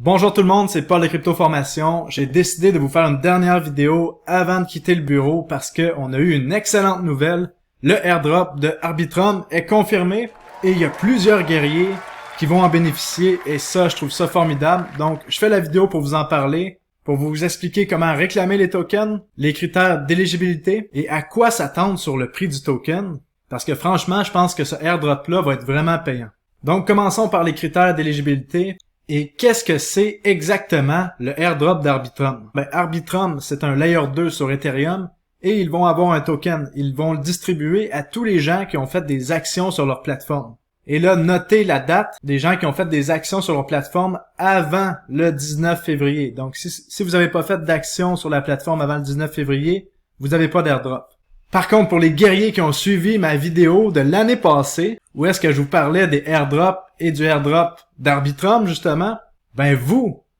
Bonjour tout le monde, c'est Paul de Crypto-Formation. J'ai décidé de vous faire une dernière vidéo avant de quitter le bureau parce qu'on a eu une excellente nouvelle. Le airdrop de Arbitrum est confirmé et il y a plusieurs guerriers qui vont en bénéficier et ça, je trouve ça formidable. Donc, je fais la vidéo pour vous en parler, pour vous expliquer comment réclamer les tokens, les critères d'éligibilité et à quoi s'attendre sur le prix du token. Parce que franchement, je pense que ce airdrop-là va être vraiment payant. Donc, commençons par les critères d'éligibilité. Et qu'est-ce que c'est exactement le airdrop d'Arbitrum? Arbitrum, c'est un Layer 2 sur Ethereum et ils vont avoir un token. Ils vont le distribuer à tous les gens qui ont fait des actions sur leur plateforme. Et là, notez la date des gens qui ont fait des actions sur leur plateforme avant le 19 février. Donc, si vous n'avez pas fait d'action sur la plateforme avant le 19 février, vous n'avez pas d'airdrop. Par contre, pour les guerriers qui ont suivi ma vidéo de l'année passée, où est-ce que je vous parlais des airdrops et du airdrop d'Arbitrum, justement,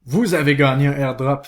vous avez gagné un airdrop.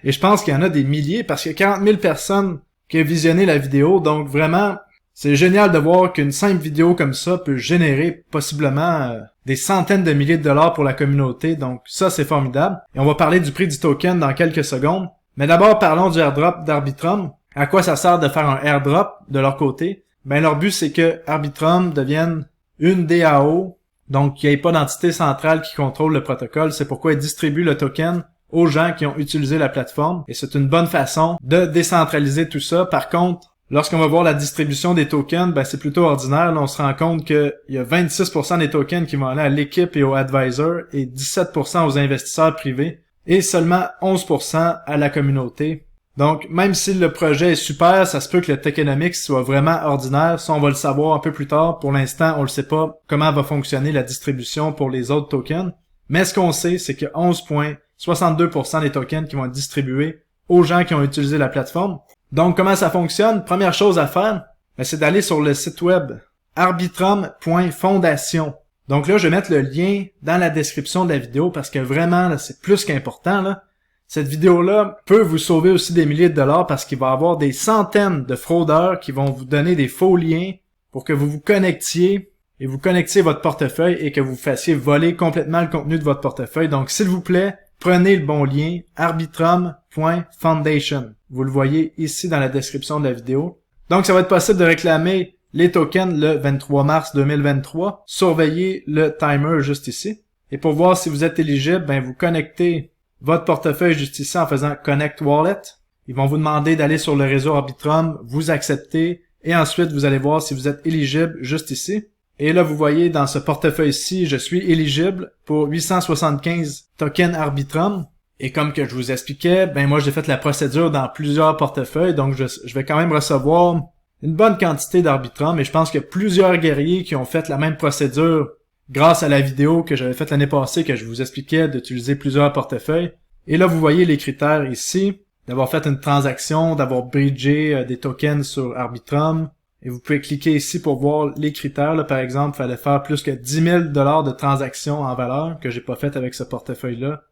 Et je pense qu'il y en a des milliers, parce qu'il y a 40 000 personnes qui ont visionné la vidéo, donc vraiment, c'est génial de voir qu'une simple vidéo comme ça peut générer possiblement des centaines de milliers de dollars pour la communauté, donc ça c'est formidable. Et on va parler du prix du token dans quelques secondes. Mais d'abord, parlons du airdrop d'Arbitrum. À quoi ça sert de faire un airdrop de leur côté? Leur but, c'est que Arbitrum devienne une DAO, donc qu'il n'y ait pas d'entité centrale qui contrôle le protocole. C'est pourquoi ils distribuent le token aux gens qui ont utilisé la plateforme. Et c'est une bonne façon de décentraliser tout ça. Par contre, lorsqu'on va voir la distribution des tokens, c'est plutôt ordinaire. Là, on se rend compte qu'il y a 26% des tokens qui vont aller à l'équipe et aux advisors et 17% aux investisseurs privés et seulement 11% à la communauté. Donc, même si le projet est super, ça se peut que le tokenomics soit vraiment ordinaire. Ça, on va le savoir un peu plus tard. Pour l'instant, on ne sait pas comment va fonctionner la distribution pour les autres tokens. Mais ce qu'on sait, c'est que 11,62% des tokens qui vont être distribués aux gens qui ont utilisé la plateforme. Donc, comment ça fonctionne? Première chose à faire, c'est d'aller sur le site web arbitrum.fondation. Donc là, je vais mettre le lien dans la description de la vidéo parce que vraiment, là, c'est plus qu'important, là. Cette vidéo-là peut vous sauver aussi des milliers de dollars parce qu'il va y avoir des centaines de fraudeurs qui vont vous donner des faux liens pour que vous vous connectiez et vous connectiez votre portefeuille et que vous fassiez voler complètement le contenu de votre portefeuille. Donc, s'il vous plaît, prenez le bon lien, arbitrum.foundation. Vous le voyez ici dans la description de la vidéo. Donc, ça va être possible de réclamer les tokens le 23 mars 2023. Surveillez le timer juste ici. Et pour voir si vous êtes éligible, vous connectez votre portefeuille juste ici en faisant Connect Wallet. Ils vont vous demander d'aller sur le réseau Arbitrum, vous acceptez et ensuite vous allez voir si vous êtes éligible juste ici. Et là, vous voyez dans ce portefeuille-ci, je suis éligible pour 875 tokens Arbitrum. Et comme que je vous expliquais, moi j'ai fait la procédure dans plusieurs portefeuilles, donc je vais quand même recevoir une bonne quantité d'Arbitrum et je pense qu'il y a plusieurs guerriers qui ont fait la même procédure grâce à la vidéo que j'avais faite l'année passée que je vous expliquais d'utiliser plusieurs portefeuilles. Et là, vous voyez les critères ici, d'avoir fait une transaction, d'avoir bridgé des tokens sur Arbitrum. Et vous pouvez cliquer ici pour voir les critères. Là, par exemple, il fallait faire plus que 10 000 $ de transactions en valeur que j'ai pas fait avec ce portefeuille-là.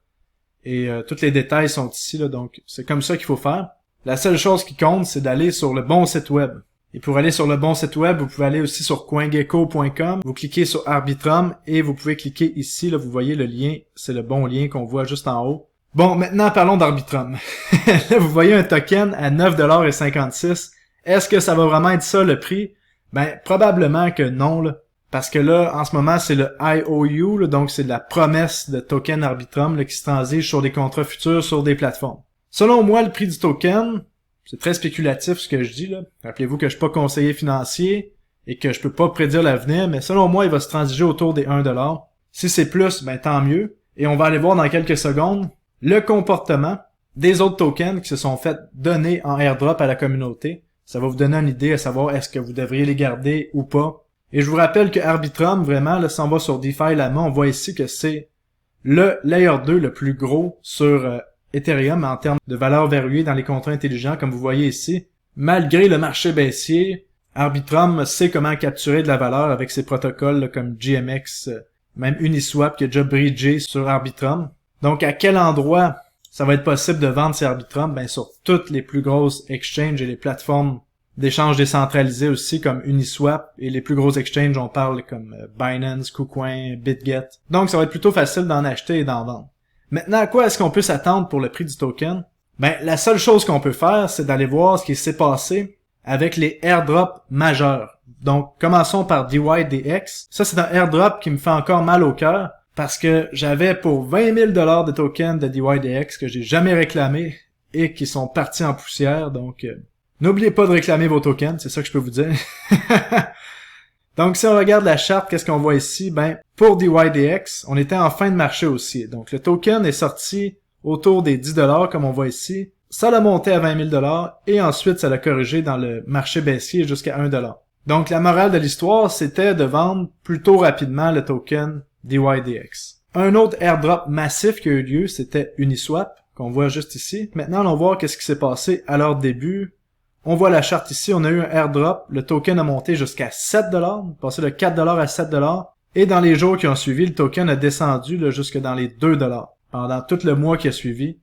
Et tous les détails sont ici, là, donc c'est comme ça qu'il faut faire. La seule chose qui compte, c'est d'aller sur le bon site web. Et pour aller sur le bon site web, vous pouvez aller aussi sur coingecko.com, vous cliquez sur Arbitrum et vous pouvez cliquer ici, là vous voyez le lien, c'est le bon lien qu'on voit juste en haut. Bon, maintenant parlons d'Arbitrum. Là vous voyez un token à 9,56 $. Est-ce que ça va vraiment être ça le prix? Probablement que non, là, parce que là, en ce moment, c'est le IOU, là, donc c'est la promesse de token Arbitrum là, qui se transige sur des contrats futurs sur des plateformes. Selon moi, le prix du token, c'est très spéculatif ce que je dis là. Rappelez-vous que je suis pas conseiller financier et que je peux pas prédire l'avenir, mais selon moi, il va se transiger autour des 1 $. Si c'est plus, tant mieux. Et on va aller voir dans quelques secondes le comportement des autres tokens qui se sont fait donner en airdrop à la communauté. Ça va vous donner une idée à savoir est-ce que vous devriez les garder ou pas. Et je vous rappelle que Arbitrum, vraiment, là, si on va sur DeFi Lama, on voit ici que c'est le Layer 2 le plus gros sur Ethereum en termes de valeur verrouillée dans les contrats intelligents, comme vous voyez ici. Malgré le marché baissier, Arbitrum sait comment capturer de la valeur avec ses protocoles là, comme GMX, même Uniswap qui a déjà bridgé sur Arbitrum. Donc à quel endroit ça va être possible de vendre ces Arbitrum? Sur toutes les plus grosses exchanges et les plateformes d'échanges décentralisés aussi comme Uniswap et les plus gros exchanges, on parle comme Binance, KuCoin, BitGet. Donc ça va être plutôt facile d'en acheter et d'en vendre. Maintenant, à quoi est-ce qu'on peut s'attendre pour le prix du token? Ben, la seule chose qu'on peut faire, c'est d'aller voir ce qui s'est passé avec les airdrops majeurs. Donc, commençons par DYDX. Ça, c'est un airdrop qui me fait encore mal au cœur parce que j'avais pour 20 000 $ de tokens de DYDX que j'ai jamais réclamé et qui sont partis en poussière. Donc, n'oubliez pas de réclamer vos tokens, c'est ça que je peux vous dire. Donc, si on regarde la charte, qu'est-ce qu'on voit ici? Ben, pour DYDX, on était en fin de marché aussi. Donc, le token est sorti autour des 10 $, comme on voit ici. Ça l'a monté à 20 000 $ et ensuite, ça l'a corrigé dans le marché baissier jusqu'à 1 $. Donc, la morale de l'histoire, c'était de vendre plutôt rapidement le token DYDX. Un autre airdrop massif qui a eu lieu, c'était Uniswap, qu'on voit juste ici. Maintenant, allons voir qu'est-ce qui s'est passé à leur début. On voit la charte ici, on a eu un airdrop, le token a monté jusqu'à 7 $, passé de 4 $ à 7 $, et dans les jours qui ont suivi, le token a descendu là, jusque dans les 2 $, pendant tout le mois qui a suivi.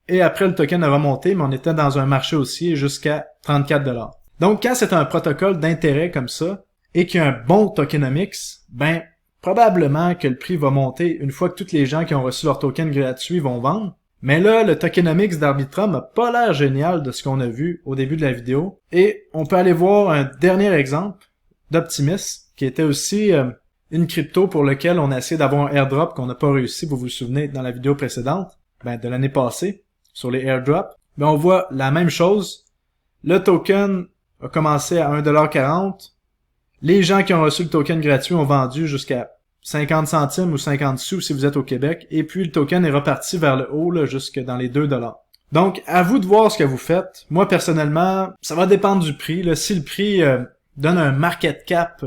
Et après, le token a remonté, mais on était dans un marché haussier jusqu'à 34 $. Donc, quand c'est un protocole d'intérêt comme ça, et qu'il y a un bon tokenomics, ben, probablement que le prix va monter une fois que tous les gens qui ont reçu leur token gratuit vont vendre. Mais là, le tokenomics d'Arbitrum a pas l'air génial de ce qu'on a vu au début de la vidéo. Et on peut aller voir un dernier exemple d'Optimus, qui était aussi une crypto pour lequel on a essayé d'avoir un airdrop qu'on n'a pas réussi, vous vous souvenez, dans la vidéo précédente, ben, de l'année passée, sur les airdrops. Ben, on voit la même chose. Le token a commencé à 1,40 $. Les gens qui ont reçu le token gratuit ont vendu jusqu'à 50 centimes ou 50 sous si vous êtes au Québec, et puis le token est reparti vers le haut, là, jusque dans les 2 $. Donc, à vous de voir ce que vous faites. Moi, personnellement, ça va dépendre du prix, là. Si le prix donne un market cap,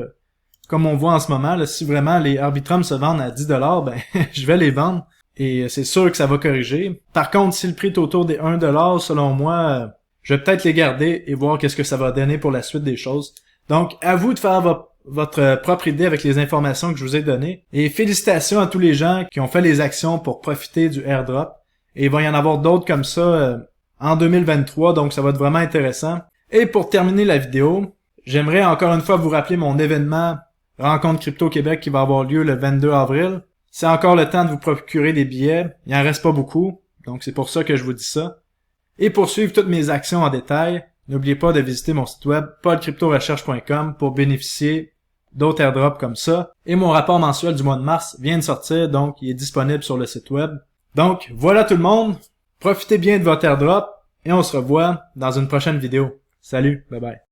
comme on voit en ce moment, là, si vraiment les Arbitrum se vendent à 10 $, ben, je vais les vendre, et c'est sûr que ça va corriger. Par contre, si le prix est autour des 1 $, selon moi, je vais peut-être les garder et voir qu'est-ce que ça va donner pour la suite des choses. Donc, à vous de faire votre propre idée avec les informations que je vous ai données. Et félicitations à tous les gens qui ont fait les actions pour profiter du airdrop. Et il va y en avoir d'autres comme ça en 2023, donc ça va être vraiment intéressant. Et pour terminer la vidéo, j'aimerais encore une fois vous rappeler mon événement Rencontre Crypto Québec qui va avoir lieu le 22 avril. C'est encore le temps de vous procurer des billets. Il en reste pas beaucoup, donc c'est pour ça que je vous dis ça. Et pour suivre toutes mes actions en détail, n'oubliez pas de visiter mon site web podcryptorecherche.com pour bénéficier d'autres airdrops comme ça. Et mon rapport mensuel du mois de mars vient de sortir, donc il est disponible sur le site web. Donc voilà tout le monde, profitez bien de votre airdrop et on se revoit dans une prochaine vidéo. Salut, bye bye.